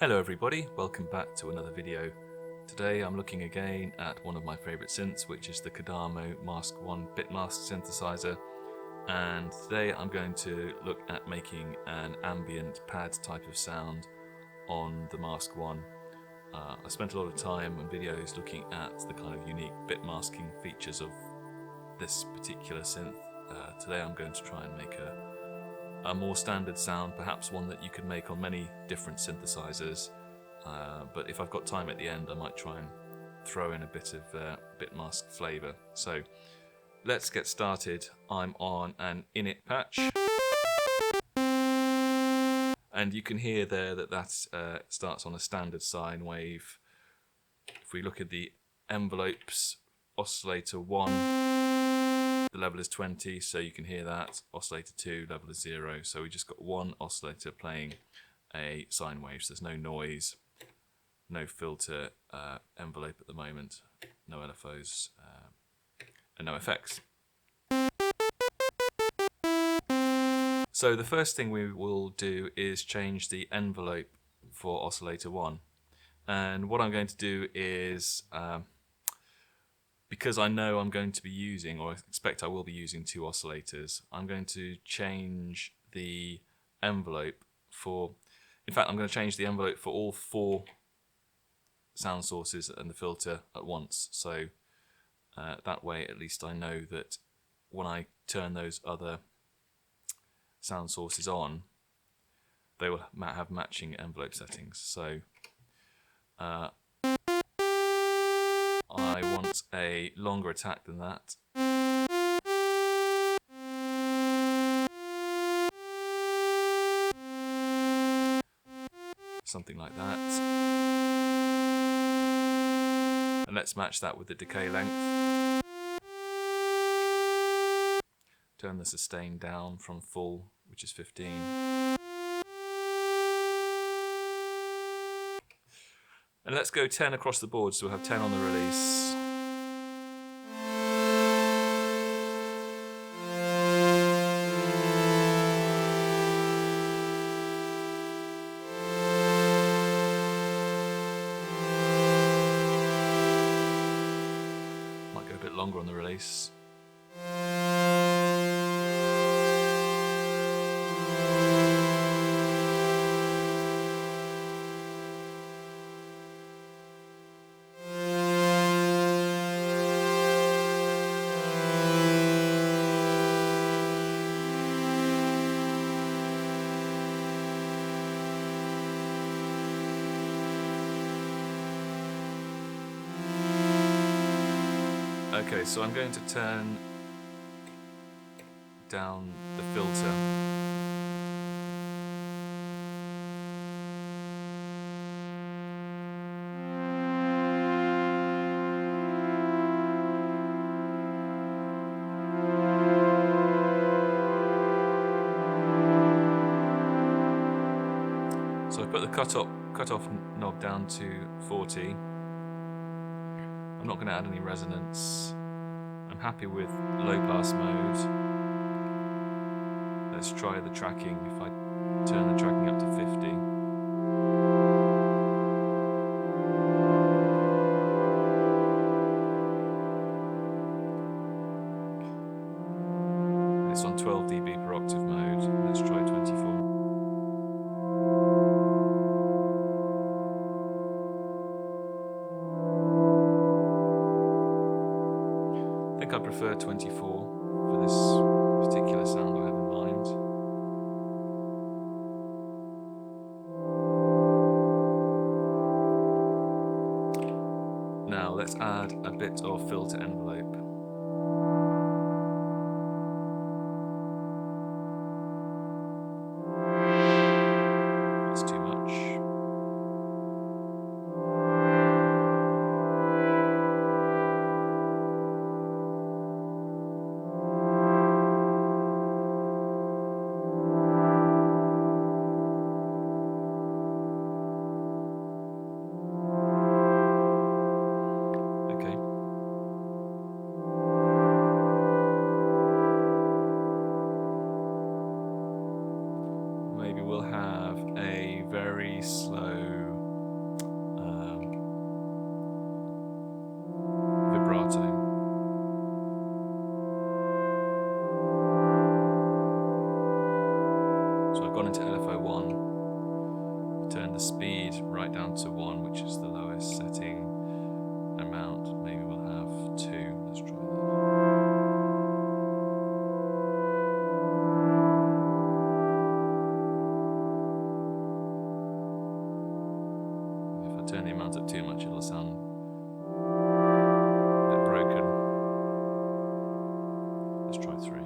Hello everybody, welcome back to another video. Today I'm looking again at one of my favourite synths, which is the Kodamo Mask1 bit mask synthesizer, and today I'm going to look at making an ambient pad type of sound on the Mask1. I spent a lot of time and videos looking at the kind of unique bit masking features of this particular synth. Today I'm going to try and make a more standard sound, perhaps one that you could make on many different synthesizers, but if I've got time at the end I might try and throw in a bit of bit mask flavor. So let's get started. I'm on an init patch, and you can hear there that starts on a standard sine wave. If we look at the envelopes, oscillator 1, the level is 20, so you can hear that. Oscillator 2, level is 0, so we just got one oscillator playing a sine wave, so there's no noise, no filter envelope at the moment, no LFOs, and no effects. So the first thing we will do is change the envelope for oscillator 1, and what I'm going to do is because I know I'm going to be using, or I expect I will be using, two oscillators, I'm going to change the envelope for, in fact I'm going to change the envelope for all 4 sound sources and the filter at once, so that way at least I know that when I turn those other sound sources on, they will have matching envelope settings. So I want a longer attack than that. Something like that. And let's match that with the decay length. Turn the sustain down from full, which is 15. And let's go 10 across the board, so we'll have 10 on the release. Might go a bit longer on the release. Okay, so I'm going to turn down the filter. So I put the cutoff knob down to 40. I'm not going to add any resonance. I'm happy with low pass mode. Let's try the tracking. If I turn the tracking up to 50. It's on 12 dB per octave mode. Let's try 24. I think I prefer 24 for this particular sound I have in mind. Now let's add a bit of filter envelope. That's too much. turn the speed right down to 1, which is the lowest setting amount. Maybe we'll have 2. Let's try that. If I turn the amount up too much, it'll sound a bit broken. Let's try 3.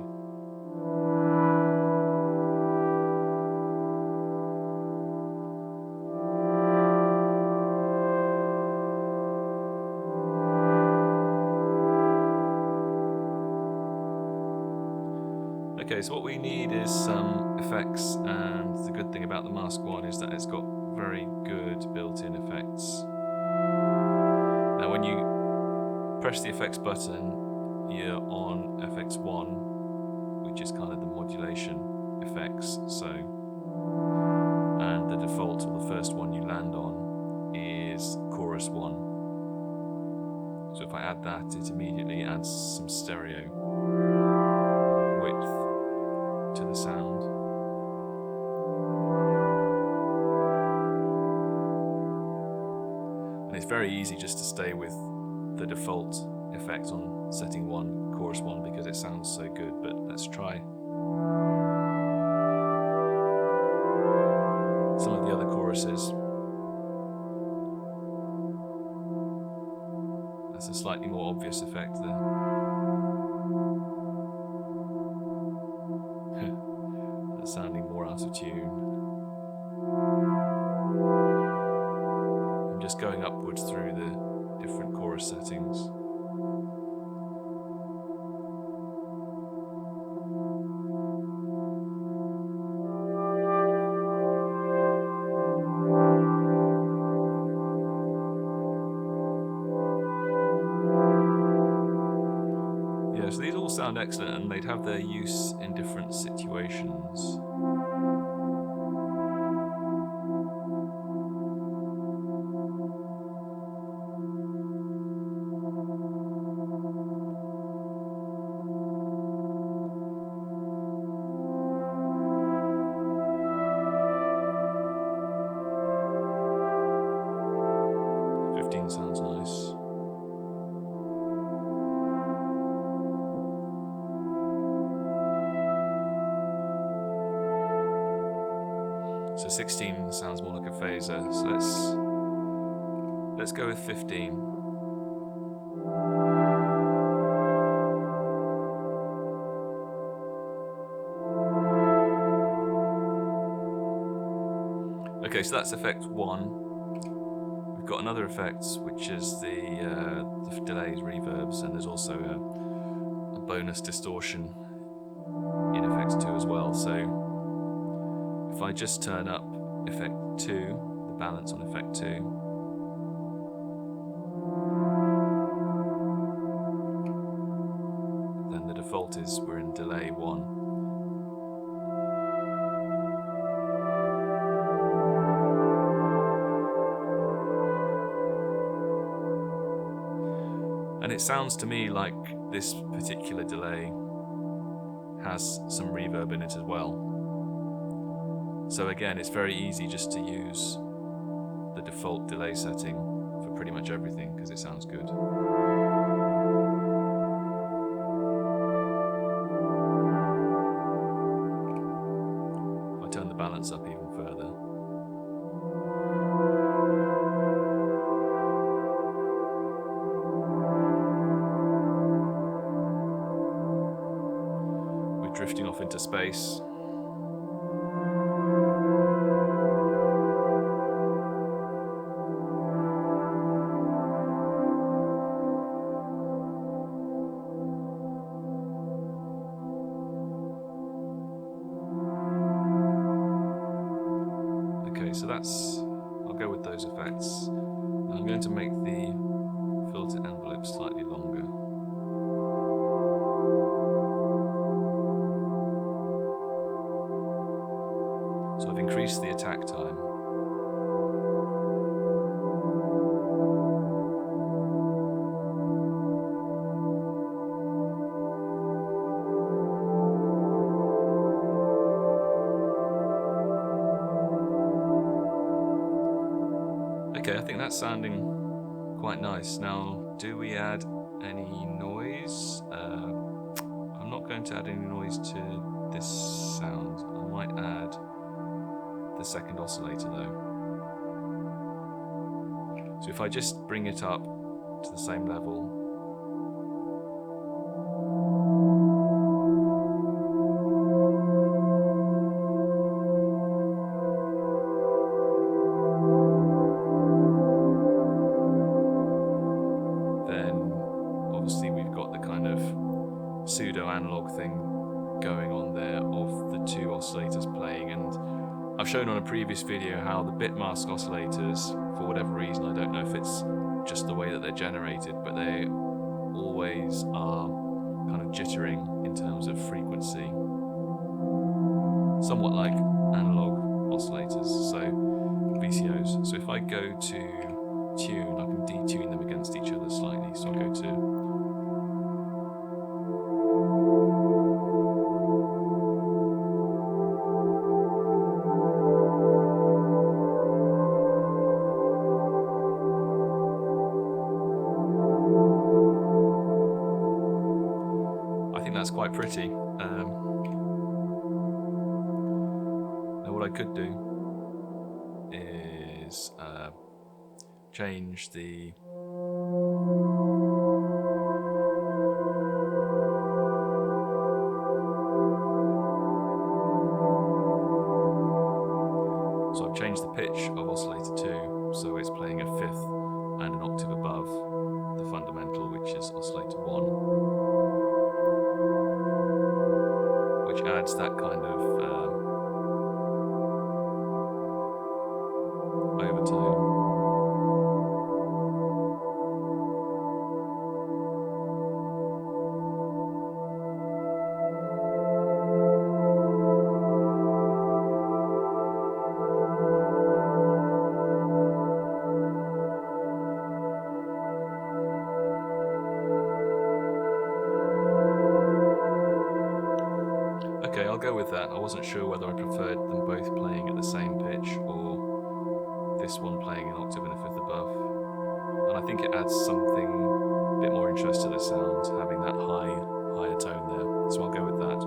Okay, so what we need is some effects, and the good thing about the Mask1 is that it's got very good built-in effects. Now when you press the effects button, you're on FX1, which is kind of the modulation effects, and the default, or the first one you land on, is chorus 1. So if I add that, it immediately adds some stereo width to the sound. And it's very easy just to stay with the default effect on setting 1, chorus 1, because it sounds so good. But let's try some of the other choruses. That's a slightly more obvious effect there. That's sounding more out of tune. I'm just going upwards through the different chorus settings. Yeah, so these all sound excellent, and they'd have their use in different situations. Sounds nice. So 16 sounds more like a phaser. So let's go with 15. Okay, so that's effect 1. We've got another effect, which is the delays, reverbs, and there's also a bonus distortion in effect 2 as well. So if I just turn up effect 2, the balance on effect 2, then the default is we're in delay 1. And it sounds to me like this particular delay has some reverb in it as well. So again, it's very easy just to use the default delay setting for pretty much everything, because it sounds good. If I turn the balance up even further, drifting off into space. Okay, so I'll go with those effects. I'm going to make the filter envelope slightly longer. So I've increased the attack time. Okay, I think that's sounding quite nice. Now, do we add any noise? I'm not going to add any noise to this sound. I might add the second oscillator though. So if I just bring it up to the same level, pseudo analog thing going on there of the two oscillators playing, and I've shown on a previous video how the bit mask oscillators, for whatever reason, I don't know if it's just the way that they're generated, but they always are kind of jittering in terms of frequency, somewhat like analog oscillators, so VCOs. So if I go to tune, I can detune them against each other slightly. So I'll go to that's quite pretty. Now what I could do is change the so I've changed the pitch of oscillator 2, so it's playing a fifth and an octave above the fundamental, which is oscillator 1. Which adds that kind of overtone. Okay, I'll go with that. I wasn't sure whether I preferred them both playing at the same pitch or this one playing an octave and a fifth above. And I think it adds something a bit more interest to the sound, having that higher tone there. So I'll go with that.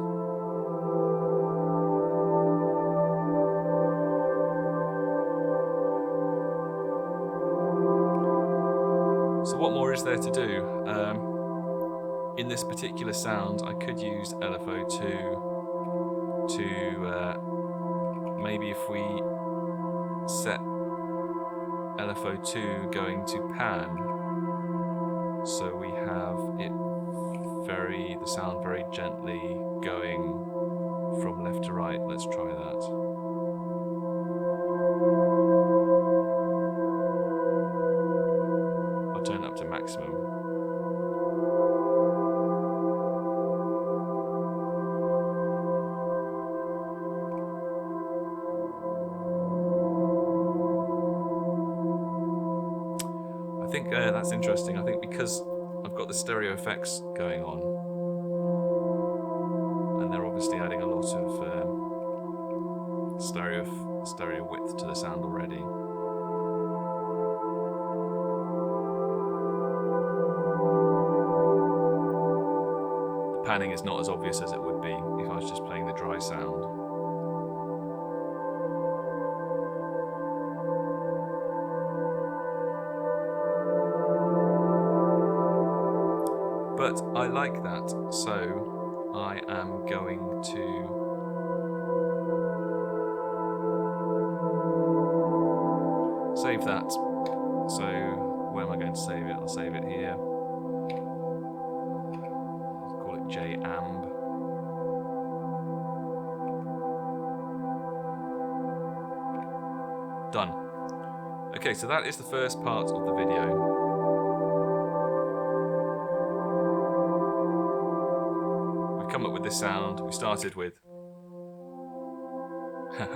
So what more is there to do? In this particular sound, I could use LFO2 to maybe if we set LFO2 going to pan, so we have it the sound very gently going from left to right. Let's try that. I'll turn it up to maximum. I think that's interesting. I think because I've got the stereo effects going on, and they're obviously adding a lot of stereo width to the sound already. The panning is not as obvious as it would be if I was just playing the dry sound. But I like that, so I am going to save that. So where am I going to save it? I'll save it here. I'll call it JAMB. Done. Okay, so that is the first part of the video. Come up with this sound. We started with I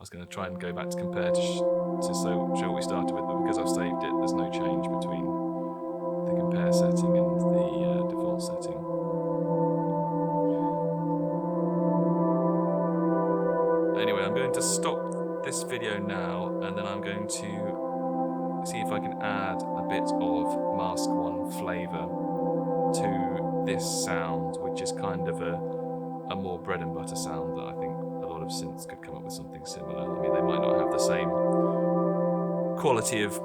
was going to try and go back to compare to show what we started with, but because I've saved it, there's no change between the compare setting and the default setting. Anyway, I'm going to stop this video now, and then I'm going to see if I can add a bit of Mask1 flavour to this sound, which is kind of a more bread and butter sound that I think a lot of synths could come up with something similar. I mean, they might not have the same quality of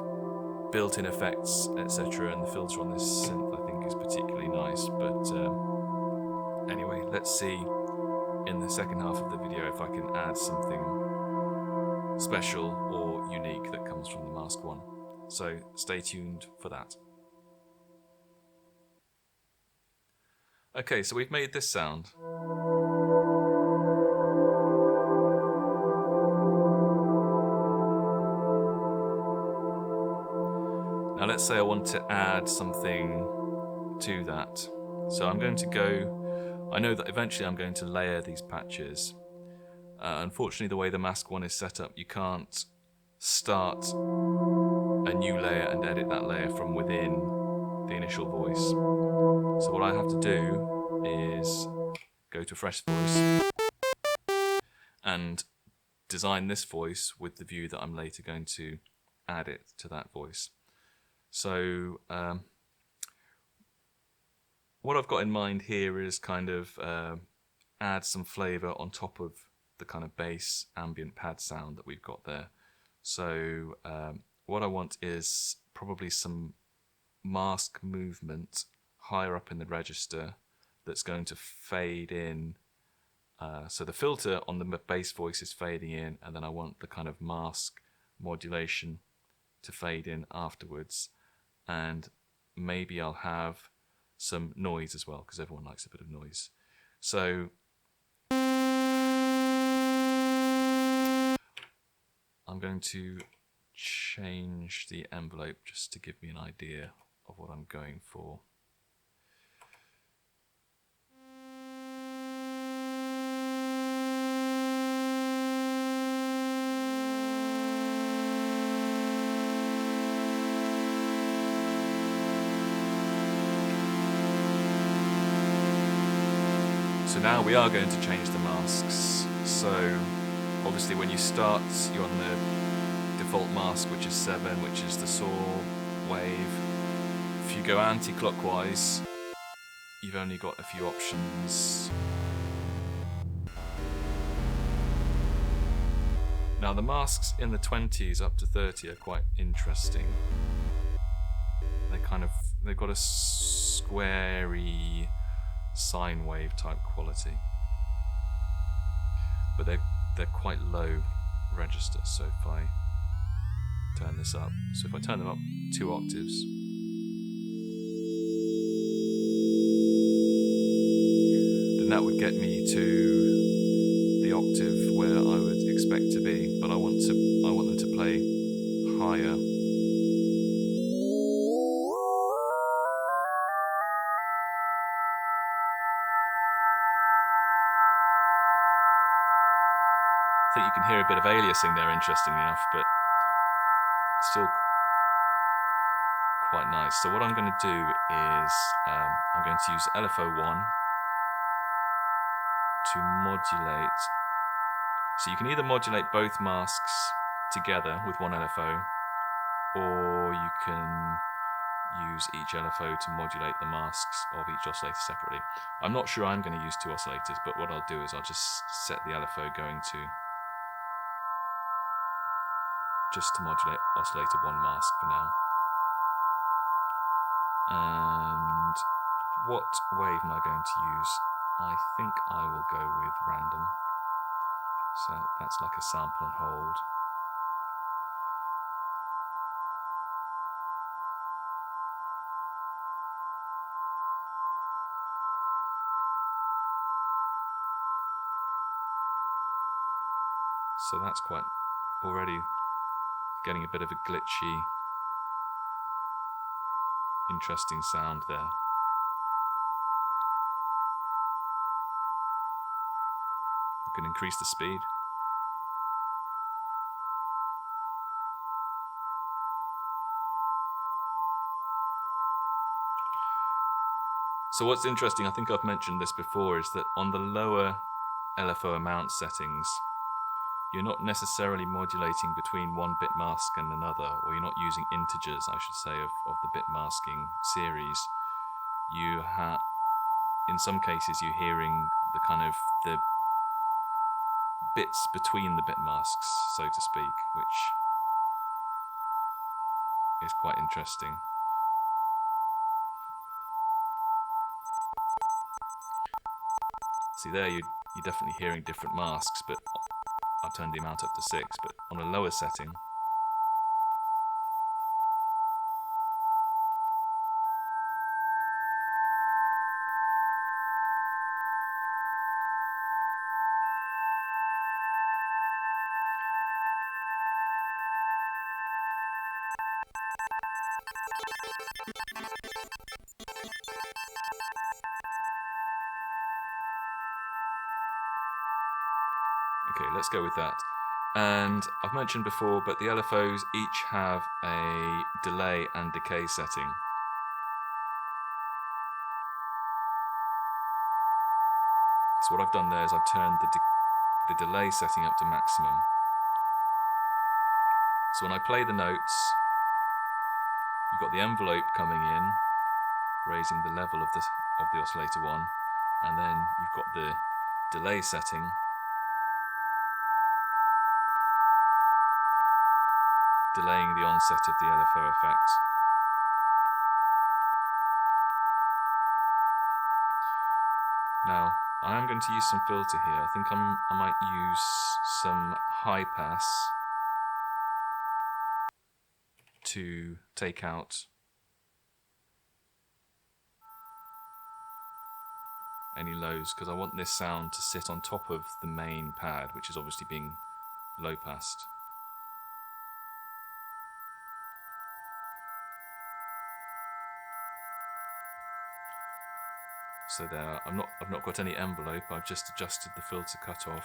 built-in effects, etc., and the filter on this synth I think is particularly nice, but anyway, let's see in the second half of the video if I can add something special or unique that comes from the Mask1. So stay tuned for that. Okay, so we've made this sound. Now let's say I want to add something to that. So I'm going to go, I know that eventually I'm going to layer these patches. Unfortunately, the way the Mask1 is set up, you can't start a new layer and edit that layer from within the initial voice. So what I have to do is go to Fresh Voice and design this voice with the view that I'm later going to add it to that voice. So what I've got in mind here is kind of add some flavour on top of the kind of bass ambient pad sound that we've got there. So what I want is probably some mask movement higher up in the register that's going to fade in. So the filter on the bass voice is fading in, and then I want the kind of mask modulation to fade in afterwards. And maybe I'll have some noise as well, because everyone likes a bit of noise. So I'm going to change the envelope just to give me an idea of what I'm going for. So now we are going to change the masks. So obviously when you start, you're on the default mask, which is 7, which is the saw wave. If you go anti-clockwise, you've only got a few options. Now the masks in the 20s up to 30 are quite interesting. They've got a squarey sine wave type quality, but they're quite low register. So if I turn this up, so if I turn them up 2 octaves, then that would get me to the octave where I would expect to be, but I want them to play higher. I think you can hear a bit of aliasing there, interestingly enough, but still quite nice. So what I'm going to do is I'm going to use LFO1 to modulate. So you can either modulate both masks together with one LFO, or you can use each LFO to modulate the masks of each oscillator separately. I'm not sure I'm going to use 2 oscillators, but what I'll do is I'll just set the LFO going to just to modulate oscillator 1 mask for now. And what wave am I going to use? I think I will go with random. So that's like a sample and hold. So that's quite already getting a bit of a glitchy, interesting sound there. I can increase the speed. So what's interesting, I think I've mentioned this before, is that on the lower LFO amount settings, you're not necessarily modulating between one bit mask and another, or you're not using integers, I should say, of the bit masking series. You have, in some cases, you're hearing the kind of the bits between the bit masks, so to speak, which is quite interesting. See there, you're definitely hearing different masks, but I've turned the amount up to 6, but on a lower setting, okay, let's go with that. And I've mentioned before, but the LFOs each have a delay and decay setting. So what I've done there is I've turned the delay setting up to maximum. So when I play the notes, you've got the envelope coming in, raising the level of the oscillator 1, and then you've got the delay setting delaying the onset of the LFO effect. Now, I am going to use some filter here. I think I might use some high pass to take out any lows, because I want this sound to sit on top of the main pad, which is obviously being low passed. So there, I've not got any envelope, I've just adjusted the filter cutoff.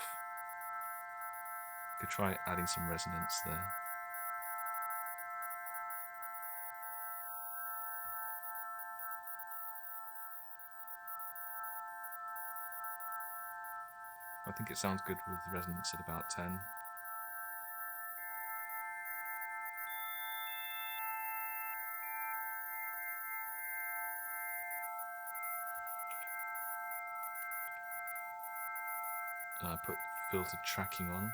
Could try adding some resonance there. I think it sounds good with resonance at about 10. And I put filtered tracking on.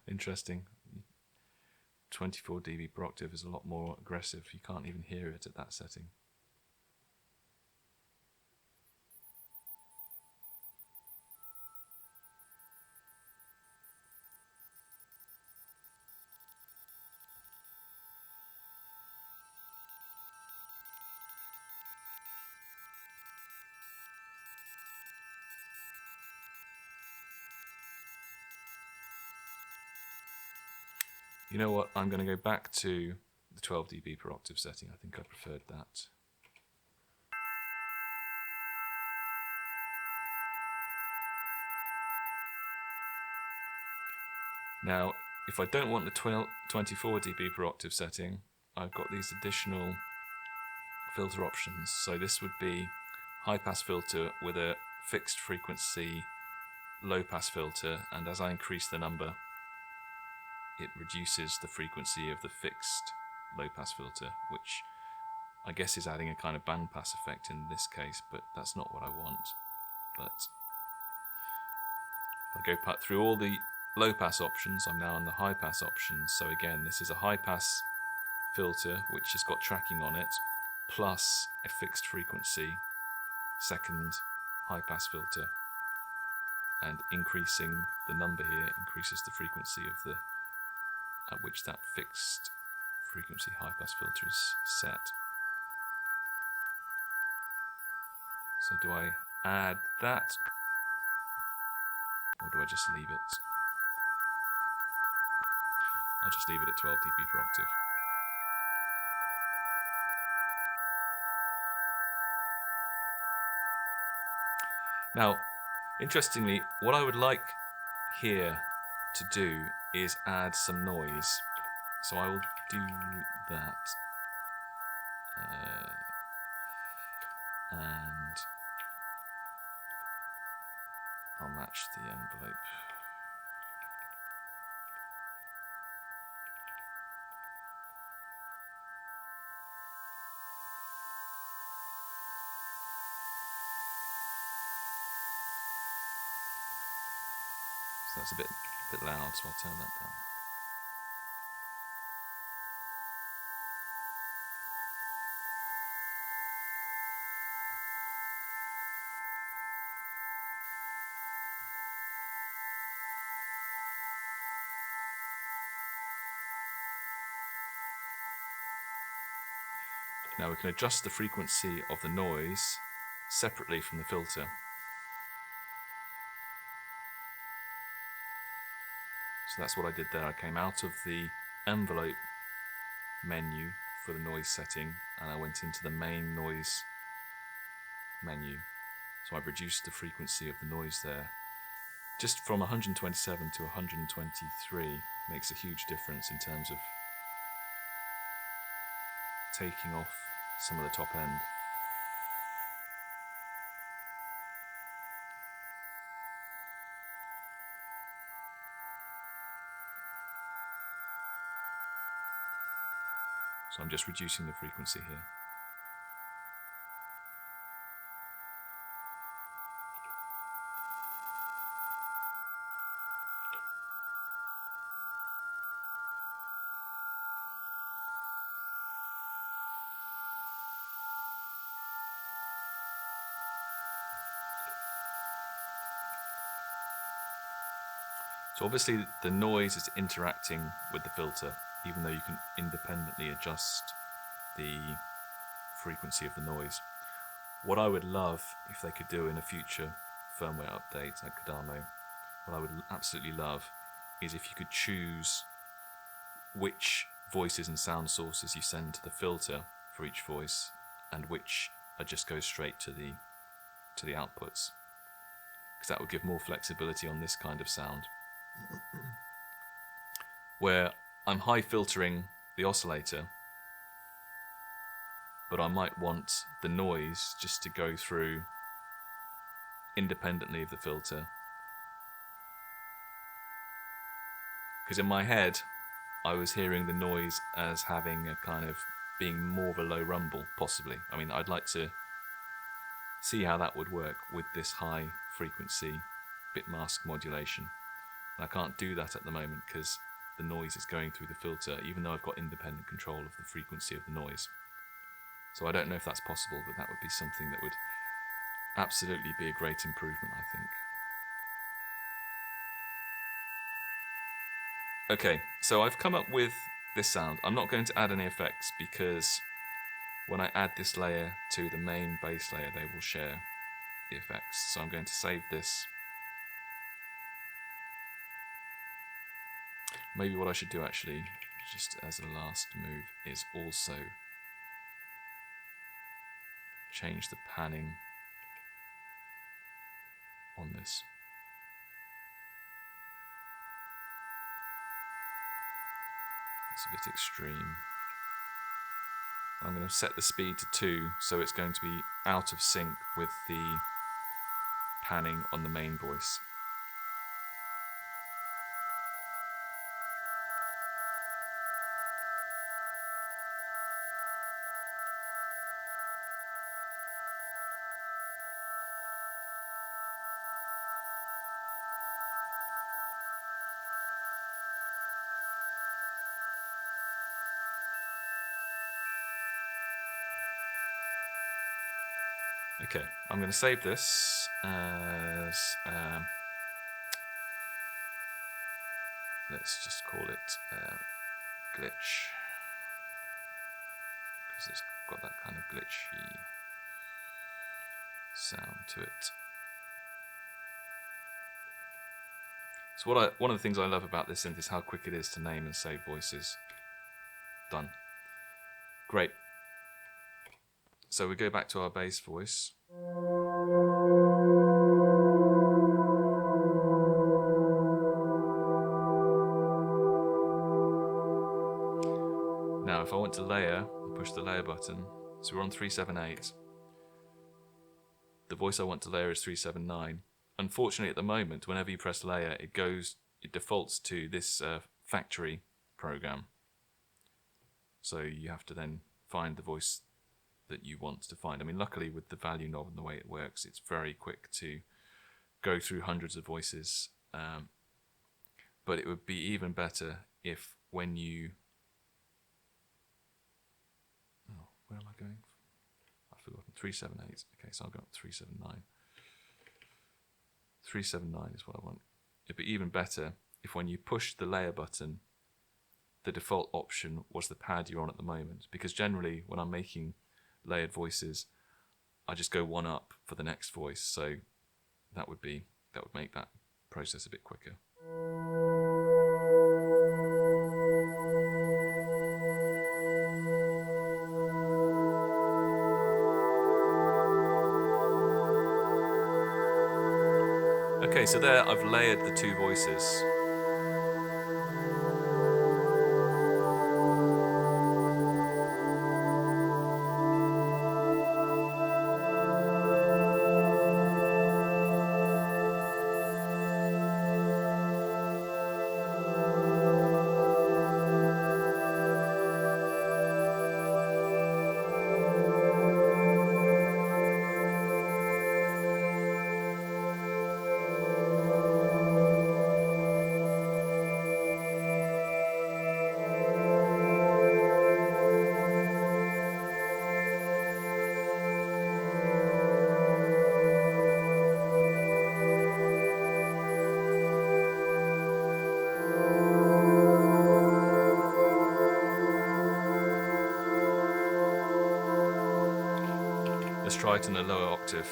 Interesting. 24 dB per octave is a lot more aggressive. You can't even hear it at that setting. You know what, I'm going to go back to the 12 dB per octave setting. I think I preferred that. Now, if I don't want the 24 dB per octave setting, I've got these additional filter options. So this would be high pass filter with a fixed frequency low pass filter, and as I increase the number, it reduces the frequency of the fixed low pass filter, which I guess is adding a kind of band pass effect in this case, but that's not what I want. But if I go through all the low pass options, I'm now on the high pass options. So again, this is a high pass filter which has got tracking on it, plus a fixed frequency second high pass filter, and increasing the number here increases the frequency of the at which that fixed frequency high pass filter is set. So do I add that, or do I just leave it? I'll just leave it at 12 dB per octave. Now, interestingly, what I would like here to do is add some noise. So I will do that. And I'll match the envelope. So that's a bit loud, so I'll turn that down. Now we can adjust the frequency of the noise separately from the filter. So that's what I did there. I came out of the envelope menu for the noise setting and I went into the main noise menu. So I've reduced the frequency of the noise there. Just from 127 to 123 makes a huge difference in terms of taking off some of the top end. So I'm just reducing the frequency here. So obviously the noise is interacting with the filter, even though you can independently adjust the frequency of the noise. What I would love if they could do in a future firmware update at Kodamo, what I would absolutely love is if you could choose which voices and sound sources you send to the filter for each voice and which just go straight to the outputs, because that would give more flexibility on this kind of sound where I'm high filtering the oscillator, but I might want the noise just to go through independently of the filter. Because in my head, I was hearing the noise as having a kind of being more of a low rumble, possibly. I mean, I'd like to see how that would work with this high frequency bit mask modulation. And I can't do that at the moment because the noise is going through the filter, even though I've got independent control of the frequency of the noise. So I don't know if that's possible, but that would be something that would absolutely be a great improvement, I think. Okay, so I've come up with this sound. I'm not going to add any effects because when I add this layer to the main bass layer, they will share the effects. So I'm going to save this. Maybe what I should do actually, just as a last move, is also change the panning on this. It's a bit extreme. I'm going to set the speed to 2, so it's going to be out of sync with the panning on the main voice. Okay, I'm going to save this as, let's just call it glitch, because it's got that kind of glitchy sound to it. So one of the things I love about this synth is how quick it is to name and save voices. Done. Great. So we go back to our bass voice. Now if I want to layer, I push the layer button. So we're on 378. The voice I want to layer is 379. Unfortunately, at the moment, whenever you press layer, it defaults to this factory program. So you have to then find the voice that you want to find. I mean, luckily with the value knob and the way it works, it's very quick to go through hundreds of voices. But it would be even better if when you... Oh, where am I going? I've forgotten. 378. Okay, so I'll go up to 379. 379 is what I want. It'd be even better if when you push the layer button, the default option was the pad you're on at the moment. Because generally, when I'm making layered voices, I just go one up for the next voice. So that would make that process a bit quicker. Okay, so there I've layered the two voices. Let's try it in a lower octave.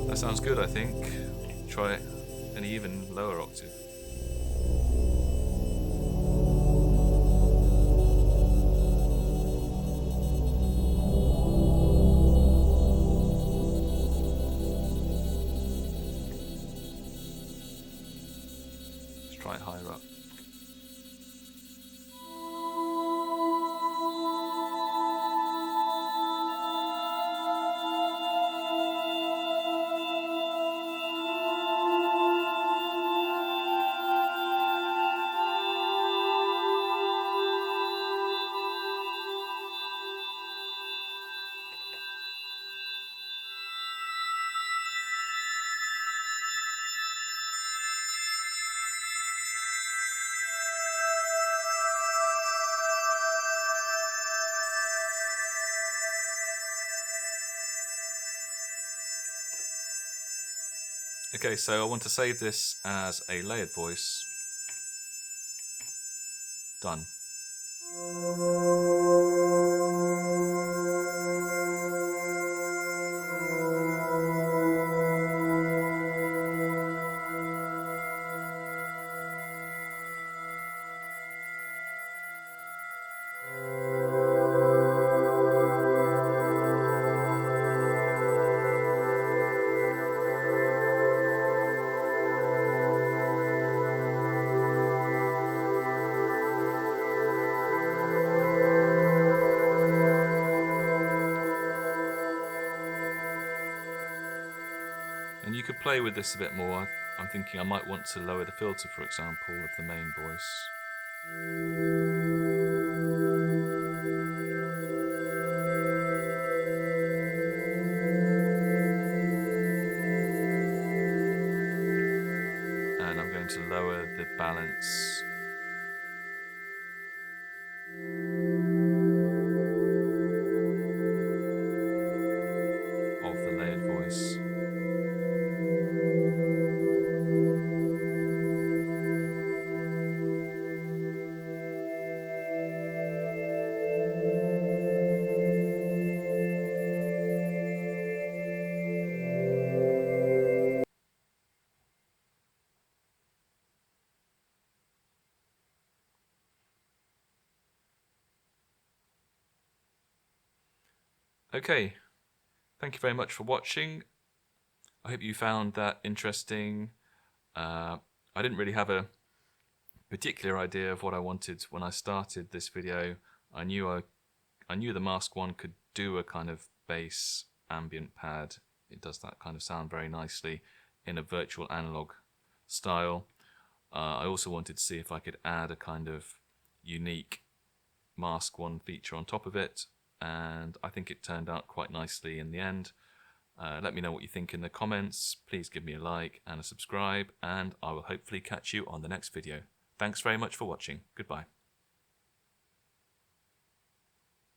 That sounds good, I think. Try an even lower octave. Let's try it higher up. Okay, so I want to save this as a layered voice. Done. And you could play with this a bit more. I'm thinking I might want to lower the filter, for example, of the main voice. And I'm going to lower the balance of the layered voice. Okay, thank you very much for watching. I hope you found that interesting. I didn't really have a particular idea of what I wanted when I started this video. I knew the Mask1 could do a kind of bass ambient pad. It does that kind of sound very nicely in a virtual analog style. I also wanted to see if I could add a kind of unique Mask1 feature on top of it, and I think it turned out quite nicely in the end. Let me know what you think in the comments. Please give me a like and a subscribe, and I will hopefully catch you on the next video. Thanks very much for watching. Goodbye.